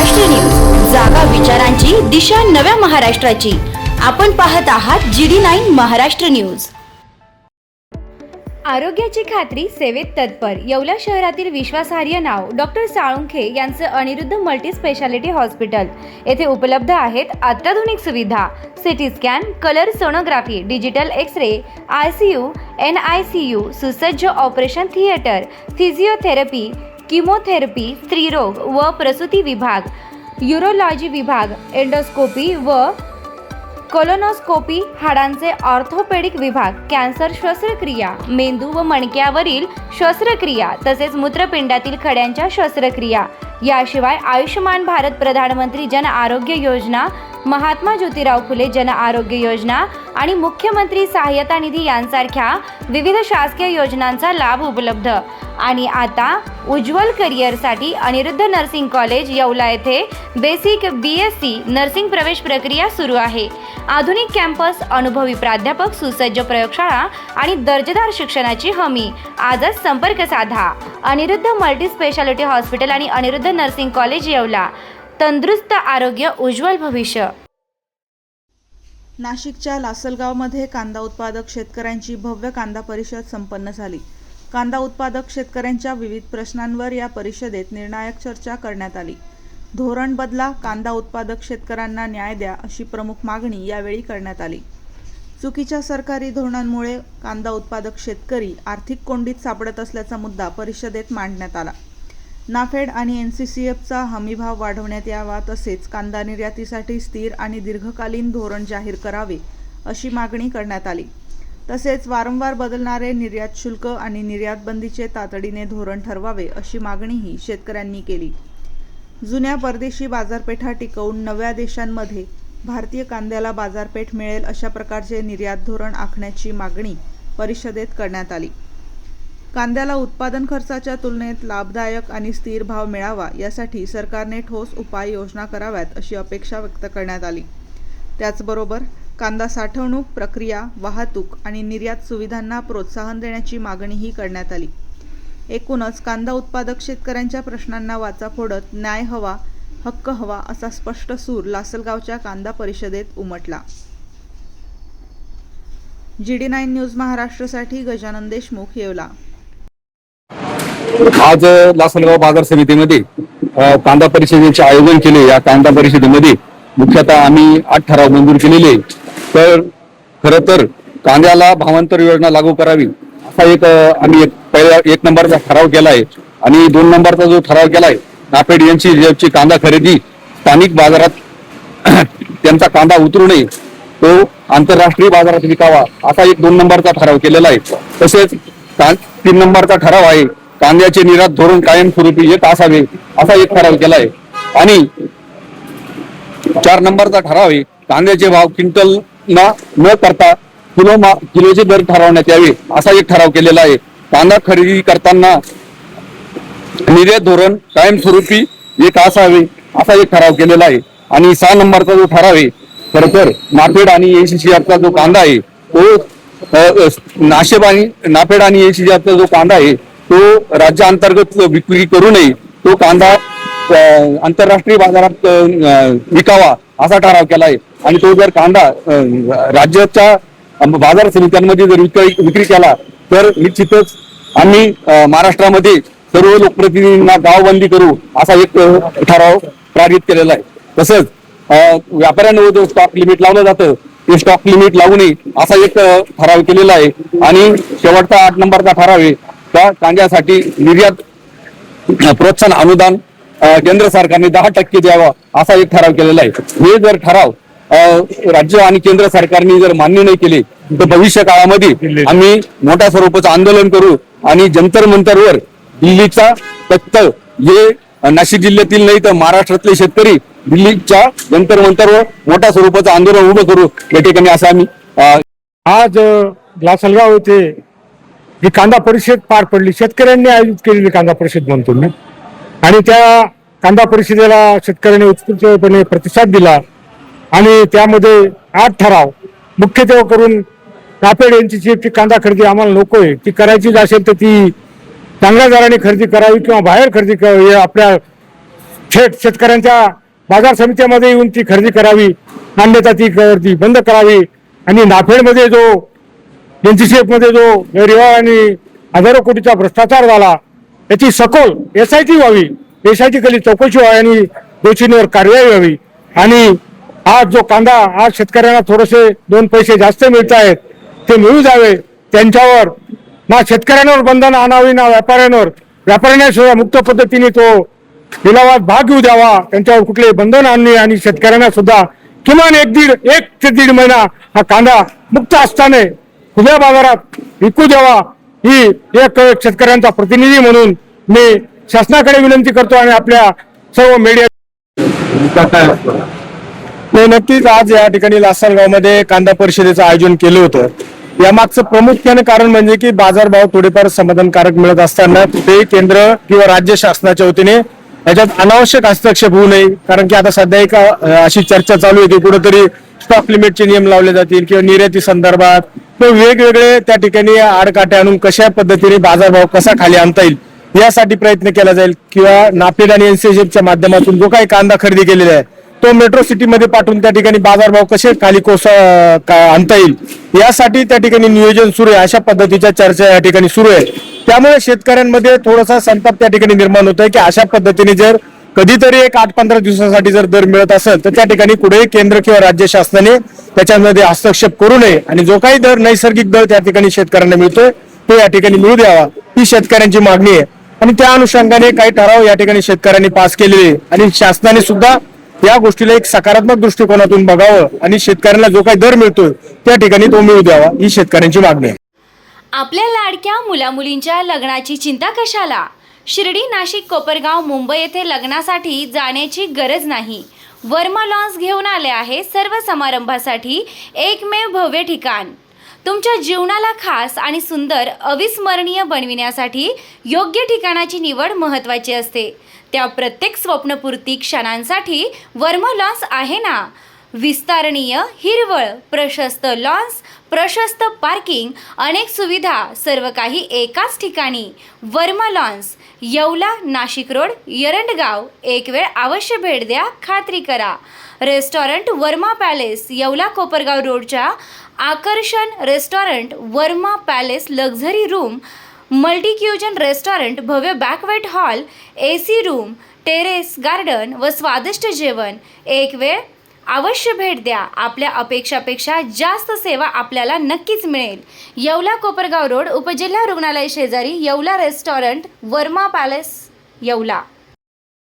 Maharashtra news, जागा विचारांची, दिशा नव्या महाराष्ट्राची। आपण पाहत आहात GD9 महाराष्ट्र न्यूज। आरोग्याची खात्री, सेवेत तत्पर येवला शहरातील विश्वासार्ह नाव डॉक्टर साळुंखे यांचं अनिरुद्ध मल्टी स्पेशालिटी हॉस्पिटल येथे उपलब्ध आहेत अत्याधुनिक सुविधा, city scan, colour sonography, digital x-ray, ICU, NICU, सुसज्ज ऑपरेशन थिएटर, फिजिओथेरपी, किमोथेरपी, स्त्रीरोग व प्रसूती विभाग, यूरोलॉजी विभाग, एंडोस्कोपी व कोलोनोस्कोपी, हाडांचे ऑर्थोपेडिक विभाग, कॅन्सर शस्त्रक्रिया, मेंदू व मणक्यावरील शस्त्रक्रिया तसेच मूत्रपिंडातील खड्यांच्या शस्त्रक्रिया, याशिवाय आयुष्यमान भारत प्रधानमंत्री जन आरोग्य योजना, महात्मा ज्योतिराव फुले जन आरोग्य योजना आणि मुख्यमंत्री सहायता निधी यांसारख्या विविध शासकीय योजनांचा लाभ उपलब्ध। आणि आता उज्ज्वल करिअरसाठी अनिरुद्ध नर्सिंग कॉलेज येवला येथे बेसिक BSc नर्सिंग प्रवेश प्रक्रिया सुरू आहे। आधुनिक कॅम्पस, अनुभवी प्राध्यापक, सुसज्ज प्रयोगशाळा आणि दर्जेदार शिक्षणाची हमी। आजच संपर्क साधा। अनिरुद्ध मल्टी स्पेशालिटी हॉस्पिटल आणि अनिरुद्ध नर्सिंग कॉलेज येवला। तंदुरुस्त आरोग्य, उज्ज्वल भविष्य। नाशिकच्या लासलगावमध्ये कांदा उत्पादक शेतकऱ्यांची भव्य कांदा परिषद संपन्न झाली। कांदा उत्पादक शेतकऱ्यांच्या विविध प्रश्नांवर या परिषदेत निर्णायक चर्चा करण्यात आली। धोरण बदला, कांदा उत्पादक शेतकऱ्यांना न्याय द्या अशी प्रमुख मागणी यावेळी करण्यात आली। चुकीच्या सरकारी धोरणांमुळे कांदा उत्पादक शेतकरी आर्थिक कोंडीत सापडत असल्याचा मुद्दा परिषदेत मांडण्यात आला। नाफेड आणि NCCFचा हमीभाव वाढवण्यात यावा, तसेच कांदा निर्यातीसाठी स्थिर आणि दीर्घकालीन धोरण जाहीर करावे अशी मागणी करण्यात आली। तसेच वारंवार बदलणारे निर्यात शुल्क आणि निर्यात बंदीचे तातडीने धोरण ठरवावे अशी मागणीही शेतकऱ्यांनी केली। जुन्या परदेशी बाजारपेठा टिकवून नव्या देशांमध्ये भारतीय कांद्याला बाजारपेठ मिळेल अशा प्रकारचे निर्यात धोरण आखण्याची मागणी परिषदेत करण्यात आली। कांद्याला उत्पादन खर्चाच्या तुलनेत लाभदायक आणि स्थिर भाव मिळावा यासाठी सरकारने ठोस उपाययोजना कराव्यात अशी अपेक्षा व्यक्त करण्यात आली। त्याचबरोबर कांदा साठवणूक, प्रक्रिया, वाहतूक आणि निर्यात सुविधांना प्रोत्साहन देण्याची मागणीही करण्यात आली। एकूणच कांदा उत्पादक शेतकऱ्यांच्या प्रश्नांना वाचा फोडत न्याय हवा, हक्क हवा असा स्पष्ट सूर लासलगावच्या कांदा परिषदेत उमटला। GD9 न्यूज महाराष्ट्रासाठी गजानन देशमुख, येवला। आज लासलगाव बाजार समितीमध्ये कांदा परिषदेचे आयोजन केले। या कांदा परिषदेमध्ये मुख्यतः आम्ही 8 ठराव मंजूर केलेले। तर खरं तर कांद्याला भावांतर योजना लागू करावी असा आम्ही पहिला 1 नंबरचा ठराव केलाय आणि 2 नंबरचा जो ठराव केलाय नाफेड यांची कांदा खरेदी स्थानिक बाजारात त्यांचा कांदा उतरू नये, तो आंतरराष्ट्रीय बाजारात विकावा असा 2 नंबरचा ठराव केलेला आहे। तसेच 3 नंबरचा ठराव आहे कांद्याचे निर्यात धोरण कायमस्वरूपी एक असावे असा ठराव केलाय आणि 4 नंबरचा ठराव आहे कांद्याचे भाव क्विंटल न करता किलोचे दर ठरवण्यात यावे असा ठराव केलेला आहे। कांदा खरेदी करताना निर्यात धोरण कायमस्वरूपी एक असावे असा ठराव केलेला आहे। आणि 6 नंबरचा जो ठराव आहे खरं तर नाफेड आणि NCCFचा जो कांदा आहे तो नाफेड आणि NCCFचा जो कांदा आहे तो राज्यांतर्गत विक्री करू नये, तो कांदा आंतरराष्ट्रीय बाजारात विकावा असा ठराव केला आहे। आणि तो जर कांदा राज्याच्या बाजार समित्यांमध्ये जर विक्री केला तर निश्चितच आम्ही महाराष्ट्रामध्ये सर्व लोकप्रतिनिधींना गावबंदी करू असा ठराव पारित केलेला आहे। तसंच व्यापाऱ्यांवर जो स्टॉक लिमिट लावलं जातं ते स्टॉक लिमिट लावू नये असा ठराव केलेला आहे। आणि शेवटचा 8 नंबरचा ठराव आहे त्या कांद्यासाठी निर्यात प्रोत्साहन अनुदान केंद्र सरकारने 10% द्यावा असा ठराव केलेला आहे। हे जर ठराव राज्य आणि केंद्र सरकारने जर मान्य नाही केले तर भविष्य काळामध्ये आम्ही मोठ्या स्वरूपाचं आंदोलन करू आणि जंतर मंतरवर दिल्लीचा तख्त हे नाशिक जिल्ह्यातील नाही तर महाराष्ट्रातले शेतकरी दिल्लीच्या जंतर मंतरवर मोठ्या स्वरूपाचं आंदोलन उभं करू या ठिकाणी असं आम्ही आज लासलगाव येथे ही कांदा परिषद पार पडली। शेतकऱ्यांनी आयोजित केलेली कांदा परिषद म्हणतो मी, आणि त्या कांदा परिषदेला शेतकऱ्यांनी उत्स्फूर्तपणे प्रतिसाद दिला आणि त्यामध्ये 8 ठराव मुख्यत्वे करून नाफेड NCCFची कांदा खरेदी आम्हाला नकोय, ती करायचीच असेल तर ती चांगल्या दराने खरेदी करावी किंवा बाहेर खरेदी करावी, आपल्या थेट शेतकऱ्यांच्या बाजार समित्यामध्ये येऊन ती खरेदी करावी, अन्यथा ती बंद करावी. आणि नाफेडमध्ये जो NCCF मध्ये जो गैरव्यवहार आणि हजारो कोटीचा भ्रष्टाचार झाला, याची सखोल SIT व्हावी, SIT खाली चौकशी व्हावी आणि दोषींवर कारवाई व्हावी. आणि आज जो कांदा आज शेतकऱ्यांना थोडेसे 2 पैसे जास्त मिळत आहेत ते मिळू जावे, त्यांच्यावर ना शेतकऱ्यांवर बंधन आणावी ना व्यापाऱ्यांना सुद्धा मुक्त पद्धतीने तो लिलावात भाग घेऊ द्यावा, त्यांच्यावर कुठले बंधन आणणे आणि शेतकऱ्यांना सुद्धा किमान 1 ते दीड महिना हा कांदा मुक्त असताना खुल्या बाजारात विकू द्यावा. ही एक शेतकऱ्यांचा प्रतिनिधी म्हणून मी शासनाकडे विनंती करतो आणि आपल्या सर्व मीडिया. नाही, नक्कीच आज या ठिकाणी लासलगावमध्ये कांदा परिषदेचं आयोजन केलं होतं. यामागचं प्रामुख्याने कारण म्हणजे की बाजारभाव थोडेफार समाधानकारक मिळत असताना कुठेही केंद्र किंवा राज्य शासनाच्या वतीने याच्यात अनावश्यक हस्तक्षेप होऊ नये. कारण की आता सध्या एक अशी चर्चा चालू आहे की कुठेतरी स्टॉक लिमिटचे नियम लावले जातील किंवा निर्याती संदर्भात किंवा वेगवेगळे त्या ठिकाणी आडकाठे आणून कशा पद्धतीने बाजारभाव कसा खाली आणता येईल यासाठी प्रयत्न केला जाईल. किंवा नाफेड आणि NCCFच्या माध्यमातून जो काही कांदा खरेदी केलेला आहे तो मेट्रो सिटीमध्ये पाठवून त्या ठिकाणी बाजारभाव कसे खाली आणता येईल यासाठी त्या ठिकाणी नियोजन सुरू आहे. अशा पद्धतीच्या चर्चा या ठिकाणी सुरू आहे. त्यामुळे शेतकऱ्यांमध्ये थोडासा संताप त्या ठिकाणी निर्माण होत आहे की अशा पद्धतीने जर कधीतरी एक 8-15 दिवसासाठी जर दर मिळत असेल तर त्या ठिकाणी कुठेही केंद्र किंवा राज्य शासनाने त्याच्यामध्ये हस्तक्षेप करू नये आणि जो काही दर नैसर्गिक दर त्या ठिकाणी शेतकऱ्यांना मिळतोय तो या ठिकाणी मिळू द्यावा, ही शेतकऱ्यांची मागणी आहे. आणि त्या अनुषंगाने काही ठराव या ठिकाणी शेतकऱ्यांनी पास केलेले आणि शासनाने सुद्धा या गोष्टीला एक सकारात्मक दृष्टिकोनातून बघावं आणि शेतकऱ्यांना जो काही दर मिळतोय त्या ठिकाणी तो मिळू द्यावा, ही शेतकऱ्यांची मागणी आहे. आपल्या लाडक्या मुलामुलींच्या लग्नाची चिंता कशाला? शिर्डी, नाशिक, कोपरगाव, मुंबई येथे लग्नासाठी जाण्याची गरज नाही. वर्मा लॉन्स घेऊन आले आहे सर्व समारंभासाठी एकमेव भव्य ठिकाण. तुमच्या जीवनाला खास आणि सुंदर अविस्मरणीय बनविण्यासाठी योग्य ठिकाणाची निवड महत्त्वाची असते. त्या प्रत्येक स्वप्नपूर्ती क्षणांसाठी वर्मा लॉन्स आहे ना. विस्तारणीय, हिरवळ, प्रशस्त लॉन्स, प्रशस्त पार्किंग, अनेक सुविधा, सर्व काही एकाच ठिकाणी. Varma lawns, Yeola, Nashik road, Erandgaon. एक वेळ अवश्य भेट द्या, खात्री करा. रेस्टॉरंट वर्मा पॅलेस, येवला कोपरगाव रोडच्या आकर्षण restaurant Varma palace, luxury room, multicuisine restaurant, भव्य banquet hall, AC room, terrace garden व स्वादिष्ट जेवण. एक वेळ अवश्य भेट द्या. आपल्या अपेक्षापेक्षा जास्त सेवा आपल्याला नक्कीच मिळेल. येवला कोपरगाव रोड, उपजिल्हा रुग्णालय शेजारी, येवला रेस्टॉरंट वर्मा पॅलेस, येवला.